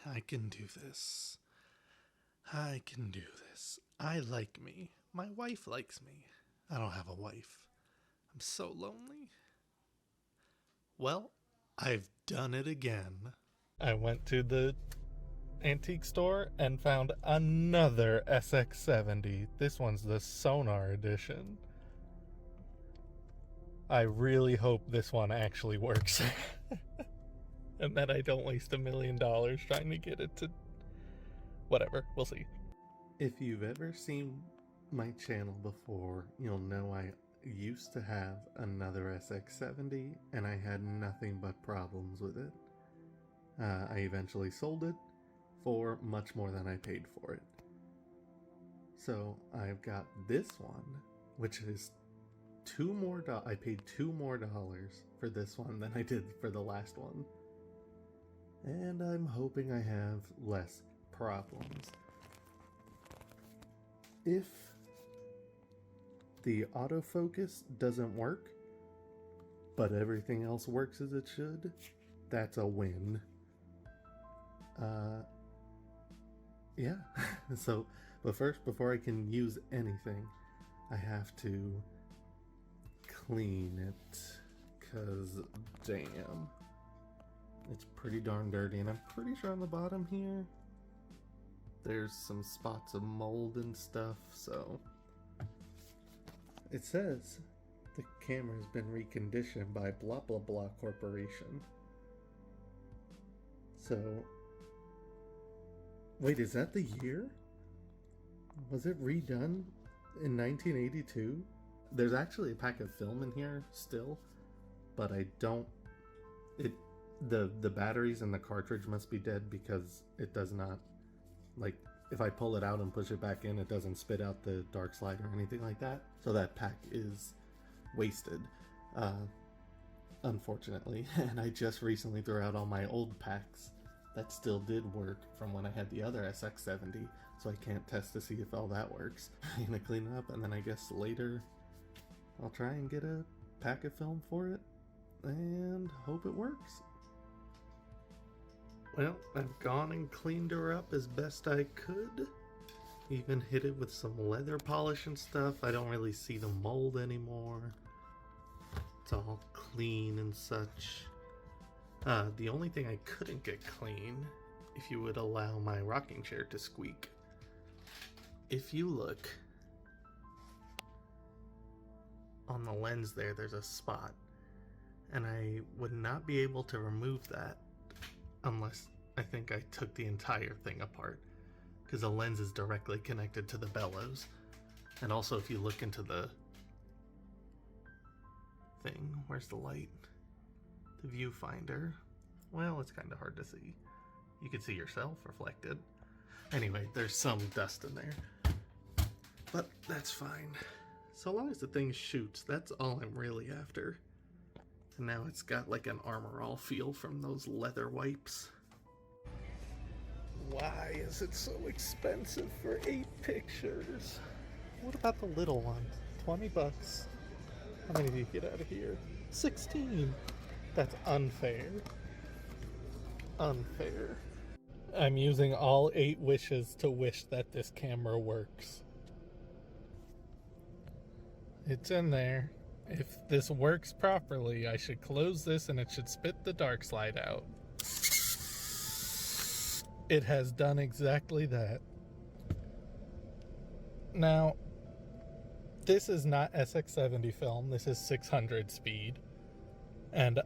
I can do this. I can do this. I like me. My wife likes me. I don't have a wife. I'm so lonely. Well, I've done it again. I went to the antique store and found another SX-70. This one's the Sonar edition. I really hope this one actually works. And that I don't waste $1 million trying to get it to... Whatever, we'll see. If you've ever seen my channel before, you'll know I used to have another SX-70 and I had nothing but problems with it. I eventually sold it for much more than I paid for it. So I've got this one, which is I paid $2 more for this one than I did for the last one. And I'm hoping I have less problems. If the autofocus doesn't work, but everything else works as it should, that's a win. Yeah. So, but first, before I can use anything, I have to clean it, cause damn, it's pretty darn dirty, and I'm pretty sure on the bottom here there's some spots of mold and stuff. So it says the camera's been reconditioned by blah blah blah corporation. So wait, is that the year? Was it redone in 1982? There's actually a pack of film in here still, but I don't... The batteries in the cartridge must be dead because it does not... Like, if I pull it out and push it back in, it doesn't spit out the dark slide or anything like that. So that pack is wasted, unfortunately. And I just recently threw out all my old packs that still did work from when I had the other SX-70, so I can't test to see if all that works. I'm gonna clean it up, and then I guess later I'll try and get a pack of film for it and hope it works. Well, I've gone and cleaned her up as best I could. Even hit it with some leather polish and stuff. I don't really see the mold anymore. It's all clean and such. The only thing I couldn't get clean, if you would allow my rocking chair to squeak. If you look on the lens there's a spot, and I would not be able to remove that unless I think I took the entire thing apart, because the lens is directly connected to the bellows. And also, if you look into the thing, where's the light? The viewfinder. Well, it's kind of hard to see. You can see yourself reflected. Anyway, there's some dust in there, but that's fine. So long as the thing shoots, that's all I'm really after. And now it's got like an Armor All feel from those leather wipes. Why is it so expensive for 8 pictures? What about the little one? 20 bucks. How many do you get out of here? 16. That's unfair. Unfair. I'm using all 8 wishes to wish that this camera works. It's in there. If this works properly, I should close this and it should spit the dark slide out. It has done exactly that. Now, this is not SX-70 film, this is 600 speed. And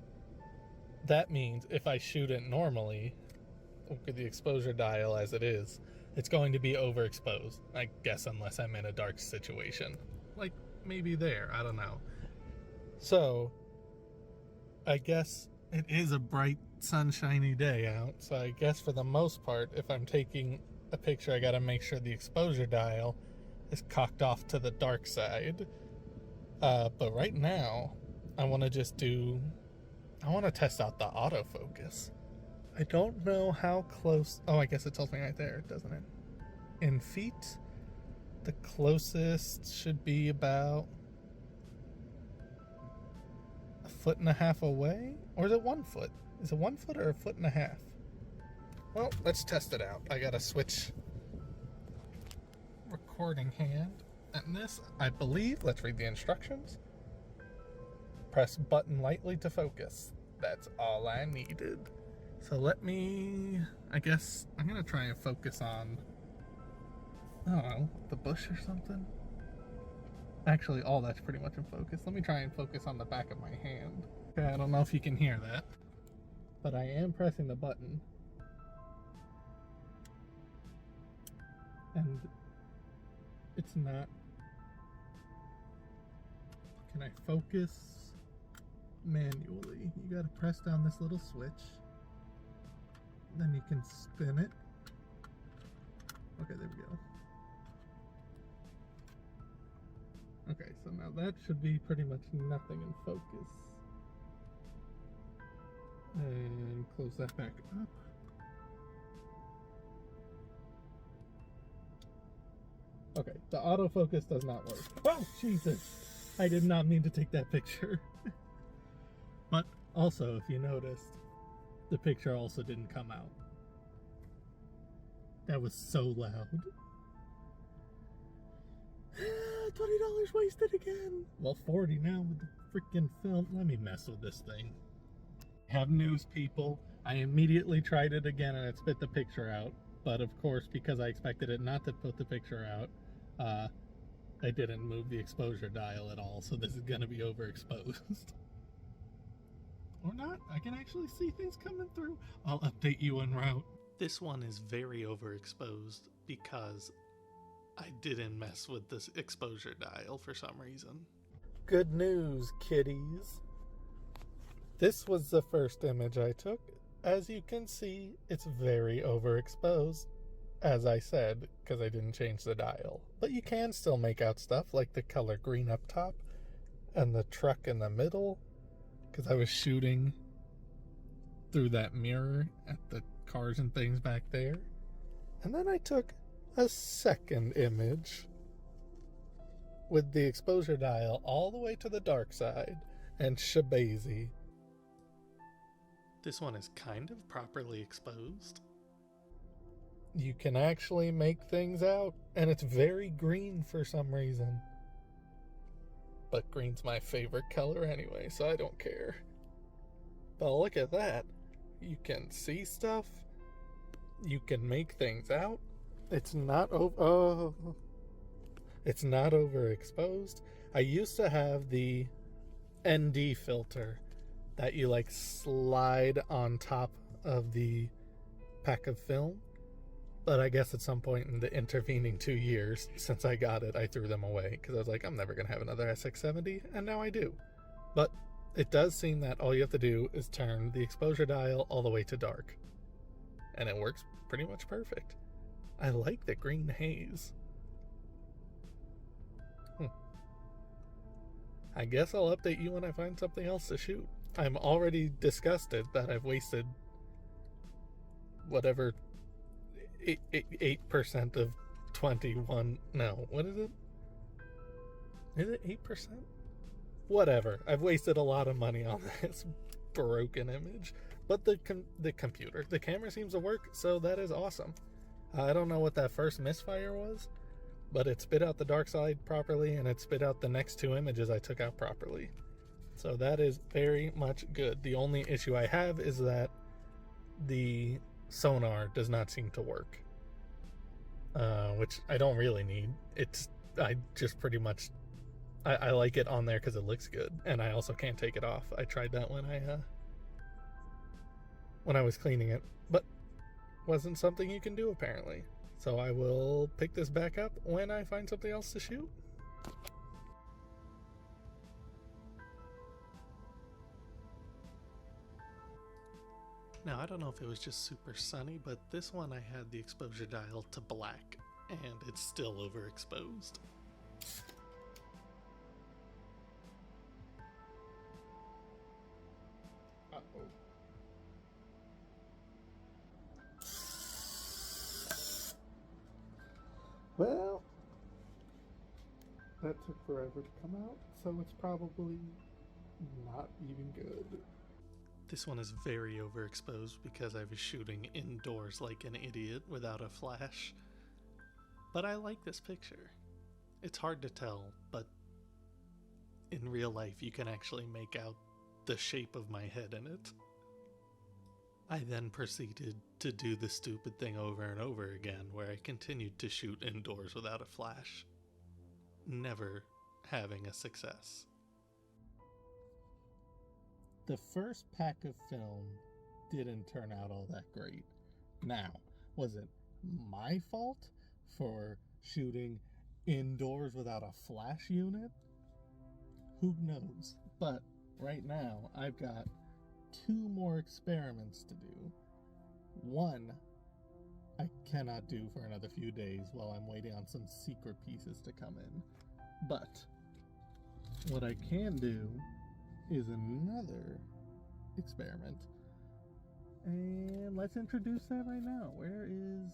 that means if I shoot it normally, with the exposure dial as it is, it's going to be overexposed. I guess unless I'm in a dark situation. Like, maybe there, I don't know. So, I guess it is a bright, sunshiny day out, so I guess for the most part, if I'm taking a picture, I gotta make sure the exposure dial is cocked off to the dark side. But right now, I want to test out the autofocus. I don't know how close... Oh, I guess it tells me right there, doesn't it? In feet, the closest should be about 1.5 feet away? Or is it 1 foot? Is it 1 foot or 1.5 feet? Well, let's test it out. I gotta switch recording hand. And this, I believe, let's read the instructions. Press button lightly to focus. That's all I needed. So let me, I guess, I'm gonna try and focus on, I don't know, the bush or something. Actually, all that's pretty much in focus. Let me try and focus on the back of my hand. Okay, I don't know if you can hear that, but I am pressing the button. And it's not. Can I focus manually? You gotta press down this little switch. Then you can spin it. Okay, there we go. Okay, so now that should be pretty much nothing in focus. And close that back up. Okay, the autofocus does not work. Oh, Jesus! I did not mean to take that picture. But also, if you noticed, the picture also didn't come out. That was so loud. $20 wasted again. Well, 40 now with the freaking film. Let me mess with this thing. Have news, people. I immediately tried it again and it spit the picture out. But of course, because I expected it not to put the picture out, I didn't move the exposure dial at all. So this is gonna be overexposed. Or not. I can actually see things coming through. I'll update you en route. This one is very overexposed because I didn't mess with this exposure dial for some reason. Good news, kiddies. This was the first image I took. As you can see, it's very overexposed, as I said, because I didn't change the dial. But you can still make out stuff like the color green up top and the truck in the middle, because I was shooting through that mirror at the cars and things back there. And then I took a second image with the exposure dial all the way to the dark side and shabazy. This one is kind of properly exposed. You can actually make things out, and it's very green for some reason. But green's my favorite color anyway, so I don't care. But look at that. You can see stuff. You can make things out. It's not it's not overexposed. I used to have the ND filter that you like slide on top of the pack of film, but I guess at some point in the intervening 2 years since I got it, I threw them away because I was like, I'm never gonna have another SX-70, and now I do. But it does seem that all you have to do is turn the exposure dial all the way to dark, and it works pretty much perfect. I like the green haze. I guess I'll update you when I find something else to shoot. I'm already disgusted that I've wasted whatever 8% of 21. No, what is it? Is it 8%? Whatever. I've wasted a lot of money on this broken image. But the camera seems to work, so that is awesome. I don't know what that first misfire was, but it spit out the dark side properly, and it spit out the next two images I took out properly. So that is very much good. The only issue I have is that the sonar does not seem to work, which I don't really need. I just pretty much, I like it on there because it looks good, and I also can't take it off. I tried that when I was cleaning it, but wasn't something you can do apparently. So I will pick this back up when I find something else to shoot. Now, I don't know if it was just super sunny, but this one I had the exposure dial to black, and it's still overexposed. Uh-oh. Well, that took forever to come out, so it's probably not even good. This one is very overexposed because I was shooting indoors like an idiot without a flash. But I like this picture. It's hard to tell, but in real life you can actually make out the shape of my head in it. I then proceeded to do the stupid thing over and over again where I continued to shoot indoors without a flash, never having a success. The first pack of film didn't turn out all that great. Now, was it my fault for shooting indoors without a flash unit? Who knows? But right now, I've got 2 more experiments to do. One, I cannot do for another few days while I'm waiting on some secret pieces to come in. But what I can do is another experiment. And let's introduce that right now. Where is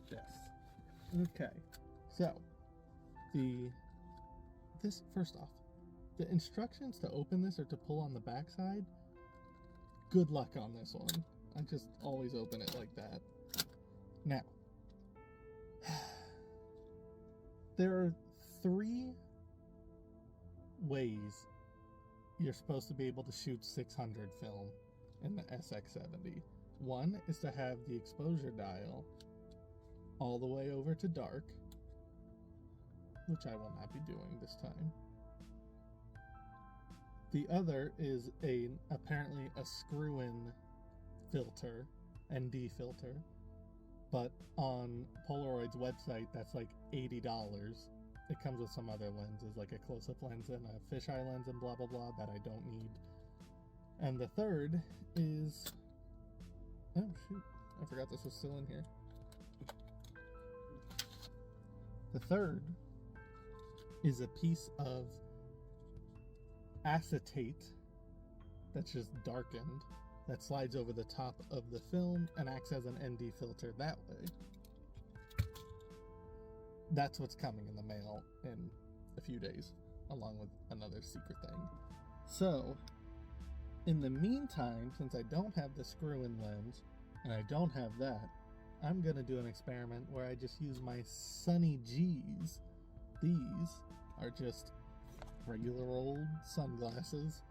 this? Okay. So, first off, the instructions to open this are to pull on the backside. Good luck on this one. I just always open it like that. Now, there are 3 ways you're supposed to be able to shoot 600 film in the SX-70. One is to have the exposure dial all the way over to dark, which I will not be doing this time. The other is apparently a screw-in filter, ND filter, but on Polaroid's website that's like $80. It comes with some other lenses, like a close-up lens and a fisheye lens and blah blah blah that I don't need. And the third is, oh shoot, I forgot this was still in here. The third is a piece of acetate that's just darkened that slides over the top of the film and acts as an ND filter that way. That's what's coming in the mail in a few days, along with another secret thing. So, in the meantime, since I don't have the screw-in lens and I don't have that, I'm gonna do an experiment where I just use my Sunny G's. These are just regular old sunglasses.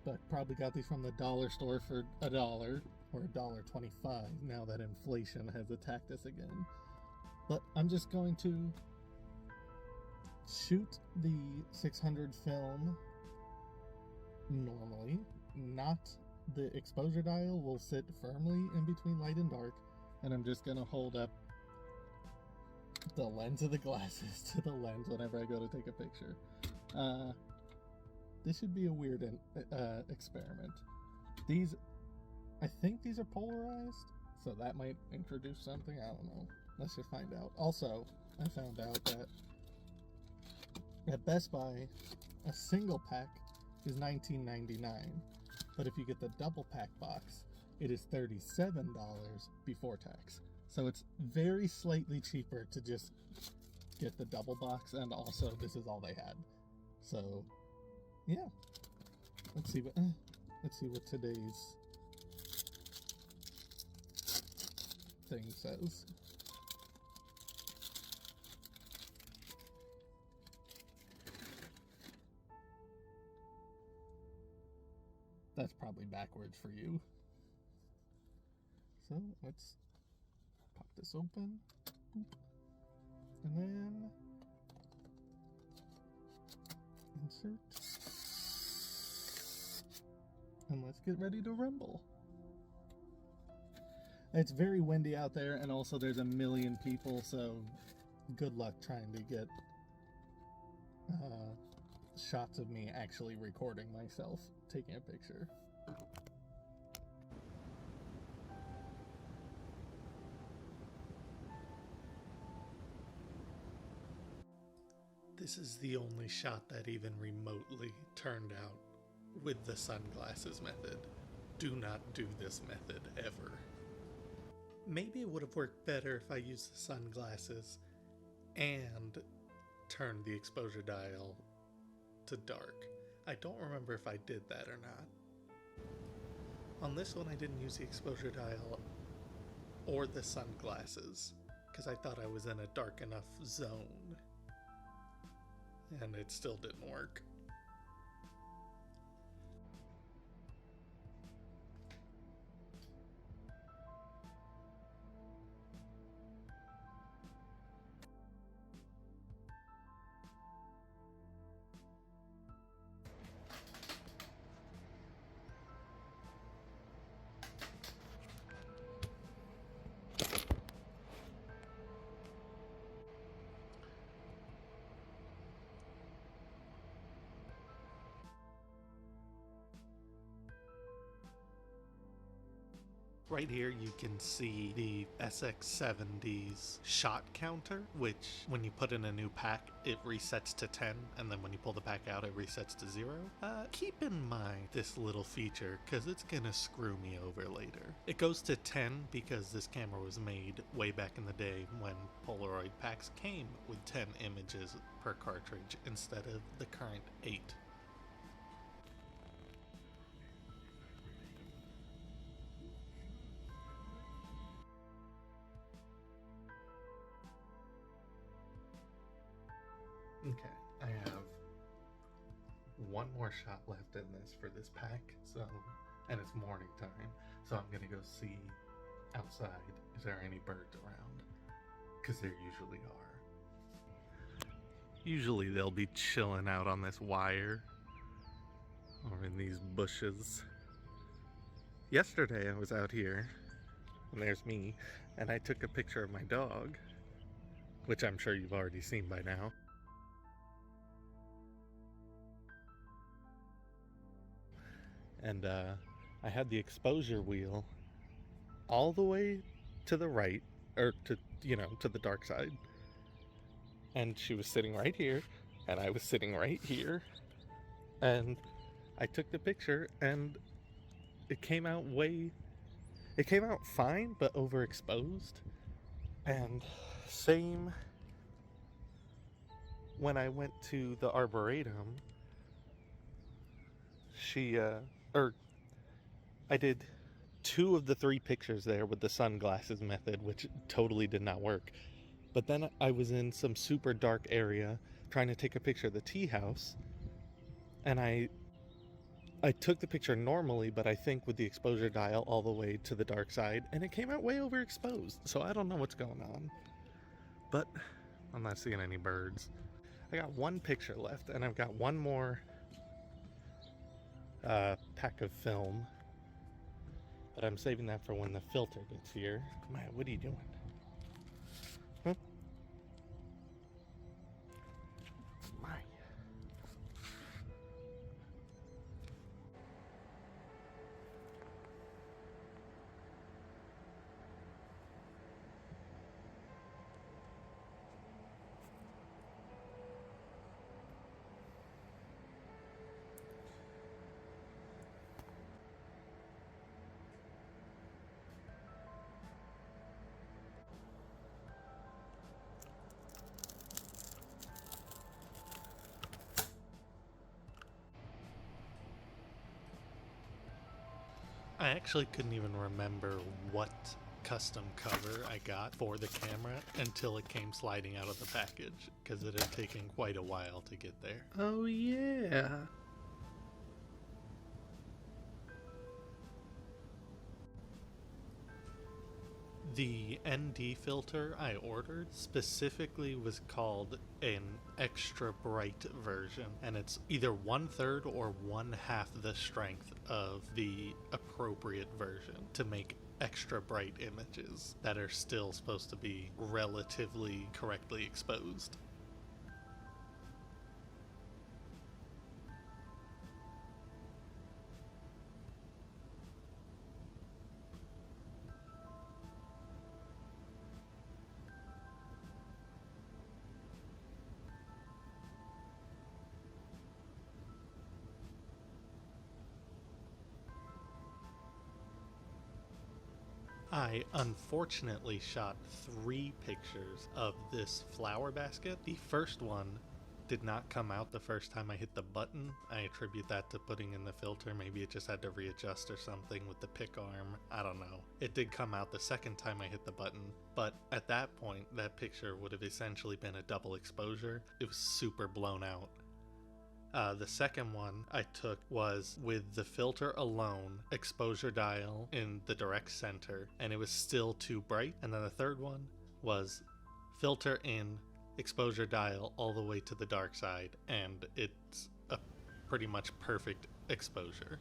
I probably got these from the dollar store for $1 or $1.25 now that inflation has attacked us again. But I'm just going to shoot the 600 film normally, not the exposure dial will sit firmly in between light and dark, and I'm just going to hold up the lens of the glasses to the lens whenever I go to take a picture. This should be a weird experiment. I think these are polarized, so that might introduce something, I don't know. Let's just find out. Also, I found out that at Best Buy, a single pack is $19.99, but if you get the double pack box, it is $37 before tax. So it's very slightly cheaper to just get the double box, and also this is all they had. So, yeah. Let's see what today's thing says. That's probably backwards for you. So let's pop this open. Boop. And then insert. And let's get ready to rumble. It's very windy out there, and also there's a million people, so good luck trying to get shots of me actually recording myself taking a picture. This is the only shot that even remotely turned out with the sunglasses method. Do not do this method ever. Maybe it would have worked better if I used the sunglasses and turned the exposure dial to dark. I don't remember if I did that or not. On this one I didn't use the exposure dial or the sunglasses because I thought I was in a dark enough zone, and it still didn't work. Right here you can see the SX-70's shot counter, which when you put in a new pack it resets to 10, and then when you pull the pack out it resets to 0. Keep in mind this little feature because it's gonna screw me over later. It goes to 10 because this camera was made way back in the day when Polaroid packs came with 10 images per cartridge instead of the current 8. Okay, I have one more shot left in this for this pack, so, and it's morning time, so I'm gonna go see outside if there are any birds around, because there usually are. Usually they'll be chilling out on this wire or in these bushes. Yesterday I was out here, and there's me, and I took a picture of my dog, which I'm sure you've already seen by now. And I had the exposure wheel all the way to the right, or to, to the dark side. And she was sitting right here, and I was sitting right here. And I took the picture, and it came out fine, but overexposed. And same when I went to the Arboretum, I did 2 of the 3 pictures there with the sunglasses method, which totally did not work. But then I was in some super dark area trying to take a picture of the tea house, and I took the picture normally, but I think with the exposure dial all the way to the dark side, and it came out way overexposed. So I don't know what's going on, but I'm not seeing any birds. I got 1 picture left, and I've got 1 more pack of film, but I'm saving that for when the filter gets here. Matt, what are you doing? Huh? My. I actually couldn't even remember what custom cover I got for the camera until it came sliding out of the package, because it had taken quite a while to get there. Oh yeah. The ND filter I ordered specifically was called an extra bright version, and it's either 1/3 or 1/2 the strength of the appropriate version to make extra bright images that are still supposed to be relatively correctly exposed. I unfortunately shot 3 pictures of this flower basket. The first one did not come out the first time I hit the button. I attribute that to putting in the filter. Maybe it just had to readjust or something with the pick arm. I don't know. It did come out the second time I hit the button, but at that point, that picture would have essentially been a double exposure. It was super blown out. The second one I took was with the filter alone, exposure dial in the direct center, and it was still too bright. And then the third one was filter in, exposure dial all the way to the dark side, and it's a pretty much perfect exposure.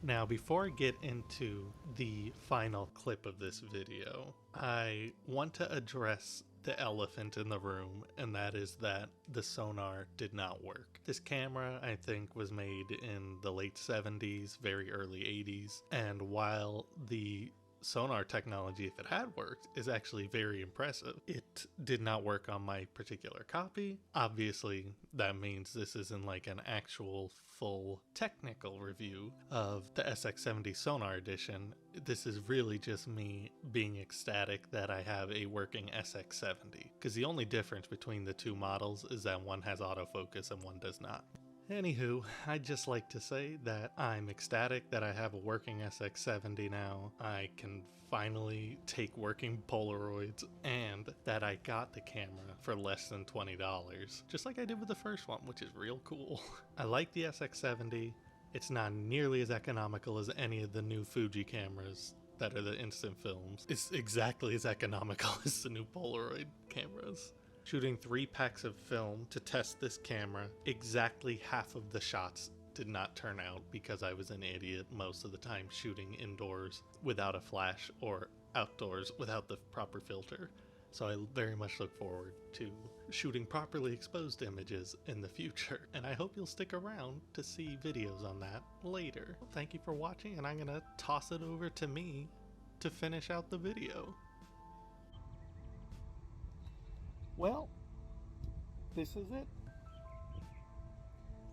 Now, before I get into the final clip of this video, I want to address the elephant in the room, and that is that the Sonar did not work. This camera, I think, was made in the late 70s, very early 80s, and while the Sonar technology, if it had worked, is actually very impressive, it did not work on my particular copy. Obviously, that means this isn't like an actual full technical review of the SX-70 Sonar edition. This is really just me being ecstatic that I have a working SX-70, because the only difference between the two models is that one has autofocus and one does not. Anywho, I'd just like to say that I'm ecstatic that I have a working SX-70 now. I can finally take working Polaroids, and that I got the camera for less than $20, just like I did with the first one, which is real cool. I like the SX-70. It's not nearly as economical as any of the new Fuji cameras that are the instant films. It's exactly as economical as the new Polaroid cameras. Shooting 3 packs of film to test this camera, exactly half of the shots did not turn out because I was an idiot most of the time shooting indoors without a flash or outdoors without the proper filter. So I very much look forward to shooting properly exposed images in the future, and I hope you'll stick around to see videos on that later. Thank you for watching, and I'm gonna toss it over to me to finish out the video. Well, this is it.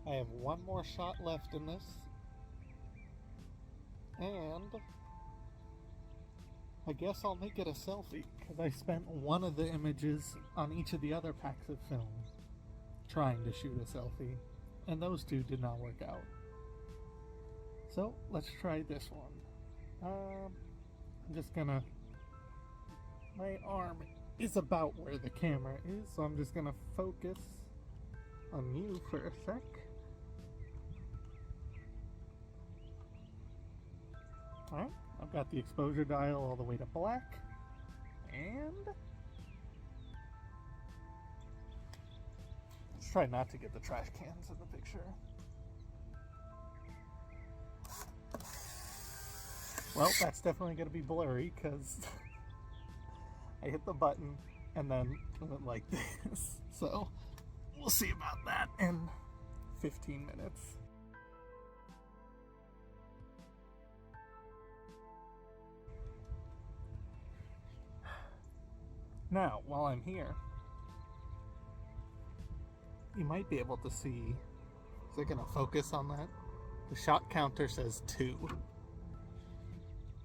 I have one more shot left in this, and I guess I'll make it a selfie, because I spent one of the images on each of the other packs of film trying to shoot a selfie, and those two did not work out. So let's try this one. I'm just gonna, my arm is about where the camera is, so I'm just gonna focus on you for a sec. Alright, I've got the exposure dial all the way to black, and let's try not to get the trash cans in the picture. Well, that's definitely going to be blurry because I hit the button and then it went like this. So we'll see about that in 15 minutes. Now, while I'm here, you might be able to see, is it going to focus on that? The shot counter says 2.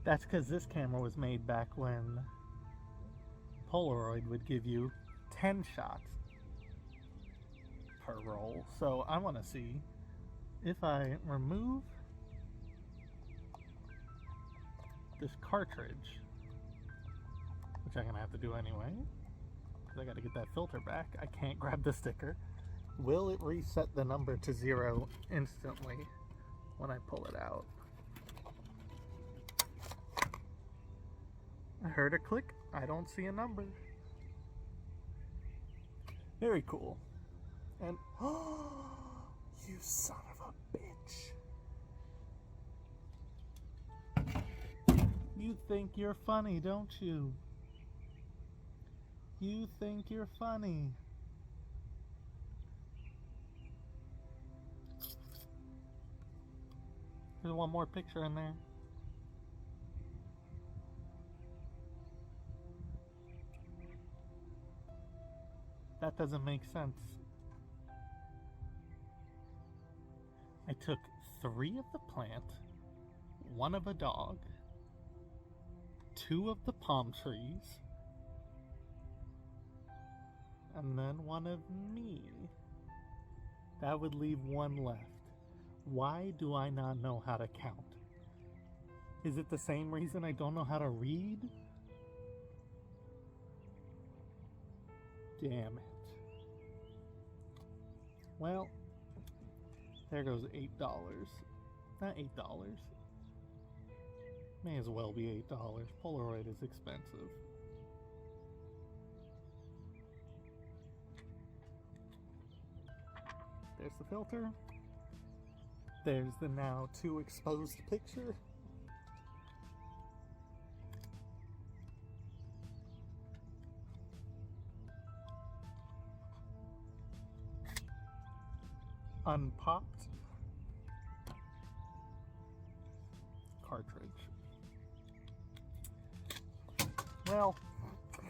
That's because this camera was made back when Polaroid would give you 10 shots per roll. So I want to see if I remove this cartridge, which I'm going to have to do anyway, because I got to get that filter back. I can't grab the sticker. Will it reset the number to 0 instantly when I pull it out? I heard a click. I don't see a number. Very cool. And, oh, you son of a bitch. You think you're funny, don't you? You think you're funny. There's one more picture in there. That doesn't make sense. I took 3 of the plant, 1 of a dog, 2 of the palm trees, and then one of me. That would leave one left. Why do I not know how to count? Is it the same reason I don't know how to read? Damn it. Well, there goes $8. Not $8. May as well be $8. Polaroid is expensive. There's the filter. There's the now too exposed picture. Unpopped cartridge. Well,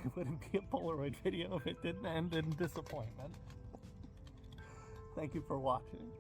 it wouldn't be a Polaroid video if it didn't end in disappointment. Thank you for watching.